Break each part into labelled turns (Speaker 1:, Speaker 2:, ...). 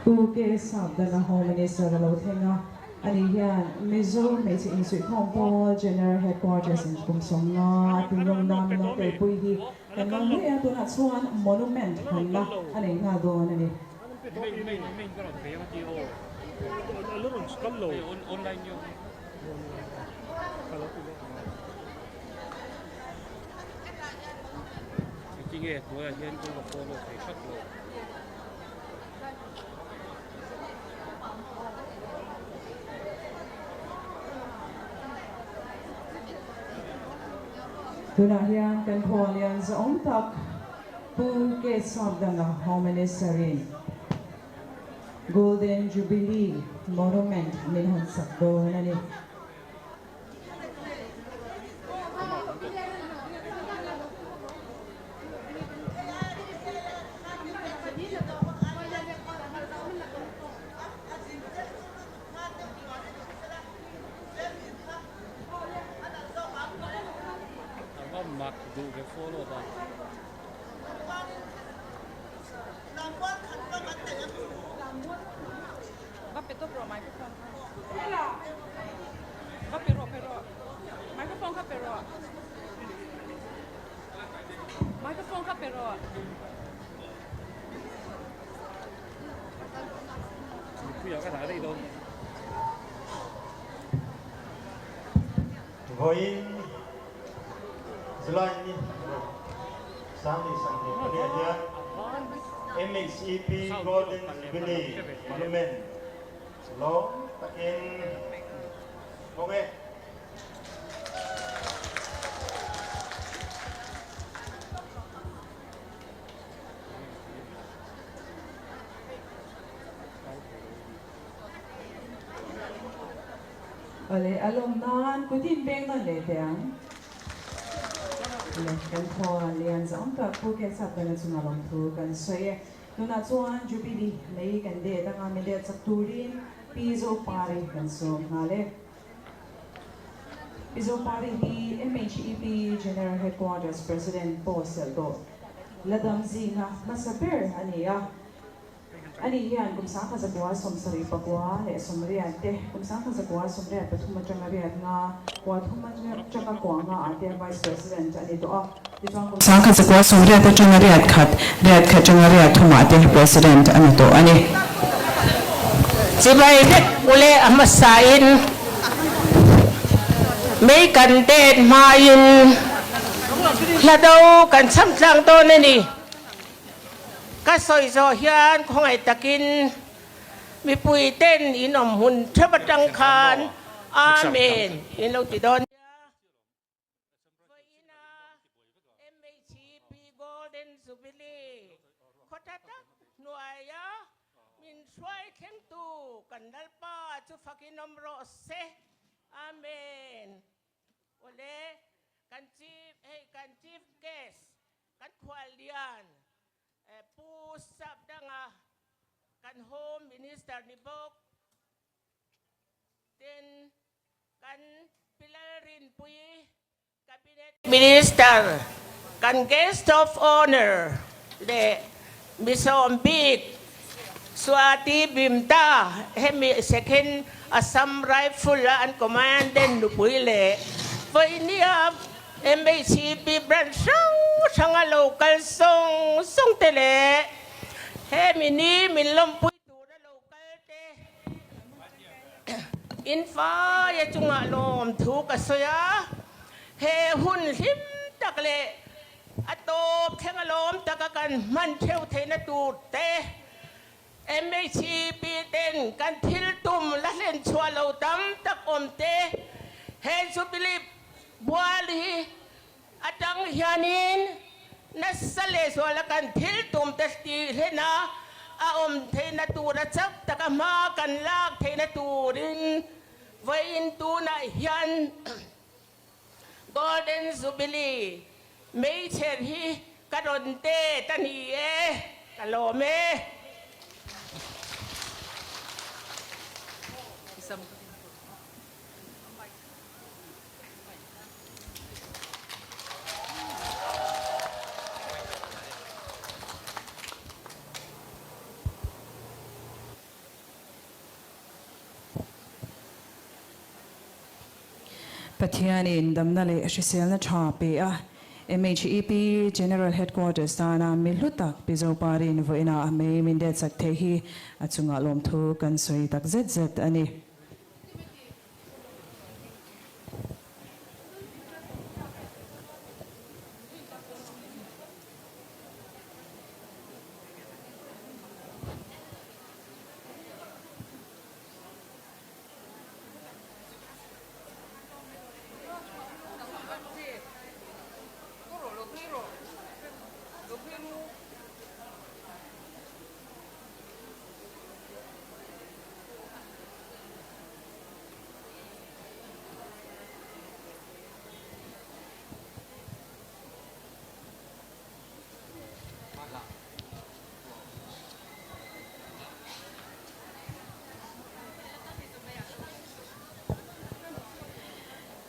Speaker 1: ผู้เกษตรดันโฮมินิสต์เราเทงะอันนี้ยันมิโซไม่ใช่อินสุทองพอ General Headquarters ในกรุงสงขลาที่ลงนามลงไปปุยที่แต่งานเรื่องตัวนั้นส่วน Monument หันละอันนี้งานโดนอันนี้ตัวนั้นยังเป็นพอเลียนจะองตักผู้เกษตรดันละโฮมินิสต์ Golden Jubilee Monument ในหันสักโดนั่นเอง
Speaker 2: มักดูแค่โฟโล่บ้างก็เป็นตัวโปรไมโครโฟนก็เป็นรอไมโครโฟนก็เป็นรอไมโครโฟนก็เป็นรอผู้ใหญ่ก็ถ่ายได้โดน
Speaker 3: Selain Sami kemudian MHIP Golden Jubilee Monument Long Takin Oke
Speaker 1: Oleh alumnan kutin beng nan le tiangกันพอเรียนสองกับผู้เกี่ยวกับการจุนลงทุนกันสวยดูน่าชวนจูบิลีในกันเดียตั้งแต่เดียสักตูรินพิโซปารีกันส่งมาเลยพิโซปารีที่ MHIP General Headquarters President Postel ก็ระดับจีน่ะมาสเปอร์อันนี้ยันกุมสังขจักรวาลสมสริปกว่าและสมเรียนเตะกุมสังขจักรวาลสมเรียนปฐุมจังหวัดงาวัดทุมจังหวัดกวางงาอาเดีย Vice President อันนี้ตัวที่ฟังกุมสังขจักรวาลสมเรียนจังหวัดขัดจังหวัดทุมอาเดีย President อันนี้ตัวอันนี้
Speaker 4: สิบายเด็กอุเลอมาสายน์ไม่กันเด็ดมาอินแล้วดูกันซ้ำจังตัวนี่ก็สอยโซเฮียนของไอ้ตะกินมีปุยเต้นอินอมหุ่นเทพจังคารอาเมนอินเราติดอนMHIP Golden Jubilee ขอทัดหน่วยยะมินช่วยเข้มตูกันดัลป้าจุฟักินอมโรเซอาเมนโอเลกันจีฟเกสกันควาเลียนผู้สับดังกันโฮมมินิสเตอร์นิบกเต็นกันพิลารินปุยคาบิเนตมินิสเตอร์กันเกสต์ออฟออเนอร์เดมิโซมบิกสวัสดีบิมตาเฮมิเซคินอัสซัมไรฟิลและอันคอมมานเดนนุปุยเล่วันนี้MHIP branch sang local song tele he mini min lom pui tu da local te in fa ya chunga lom thu ka soya he hun lim tak le atop theng lom tak kan man theu theina tu te MHIP ten kan thil tum la len chwa lo tam tak om te he Jubilee buali atang hianin nasale soala kan thil tum testi hena aom theina tura chak takama kan lak theina turin vain tu na hian Golden Jubilee mei cher hi karon te tani e kalome
Speaker 1: Pathian in damnale Shisel na chape MHIP General Headquarters Tana Milutak Pizo Parin Voina Ame Mindet Saktehi at Sungalom Tu Kansoi Tak ZZ Ani.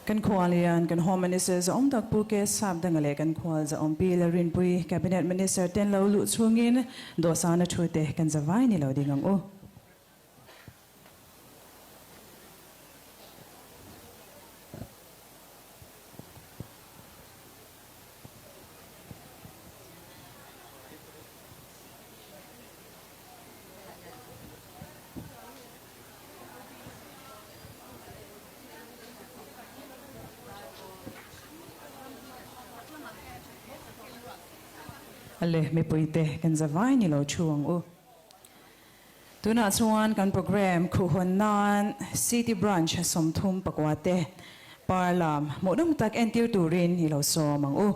Speaker 1: Kan kualian kan Home Minister za tak puke sab dangale kan kual za pil rin pui Cabinet Minister ten lau lu chungin do sana chute kan zawai ni lau dingang o. Ale me puite kan zawai ni lo chuang u. Tuna chuan kan program Kuhonan City Branch somthum pakwate parlam modom tak entir turin ni lo so mang u.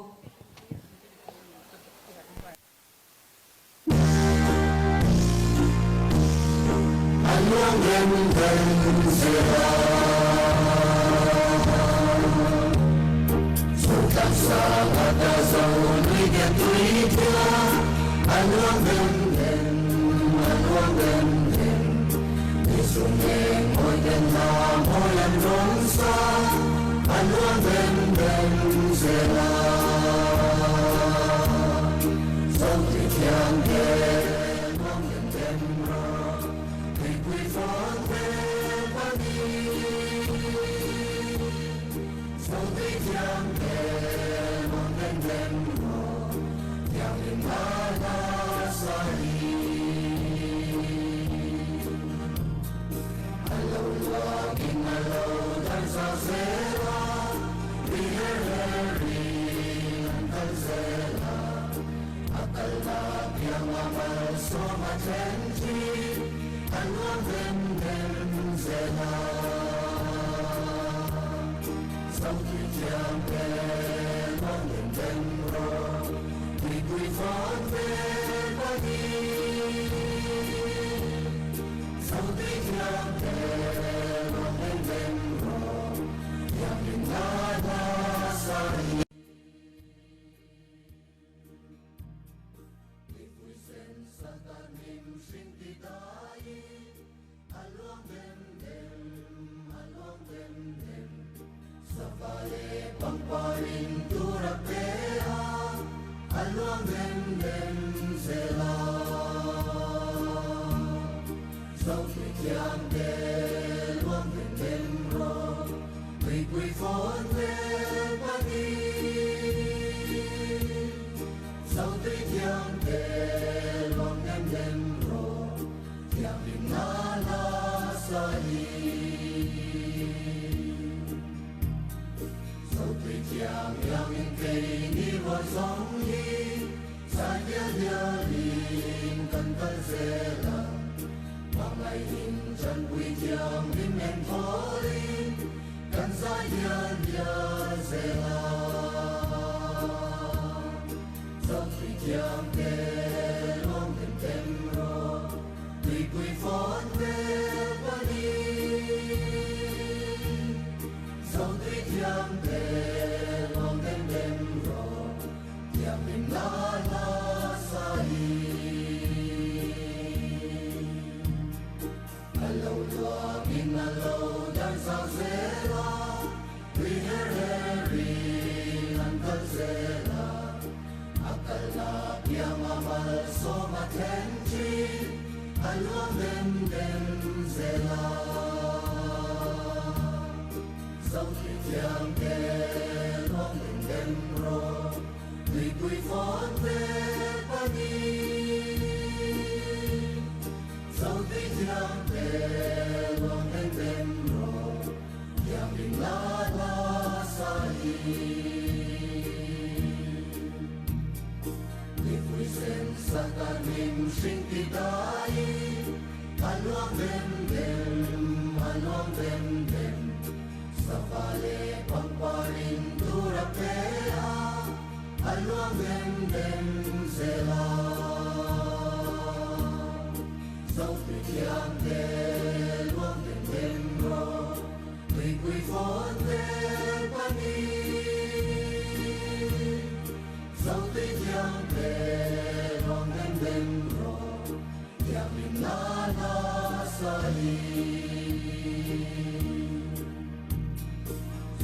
Speaker 5: dẫu thủy thiam kê long mình đêm rô tùy tùy phón về pani dẫu thủy thiam kê long mình đêm rô yang mình la la sa hi If sen sa kanim sing tidai Aluang dem sa vale pamparin durapea Aluang dem zela Dẫu tùy thiam kê luang dem ro Tùy quy phón về pani Dẫu tùy thiam kê luang dem ro Ya min la la sa hi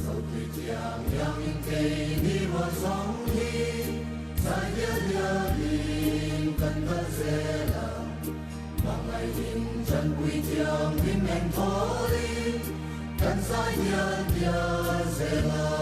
Speaker 5: Dẫu tùy thiam ya min kê ni mo song hi Sa ya lin kan ta zela Mga hin chan quy thiam min en thori Kan sa ya zela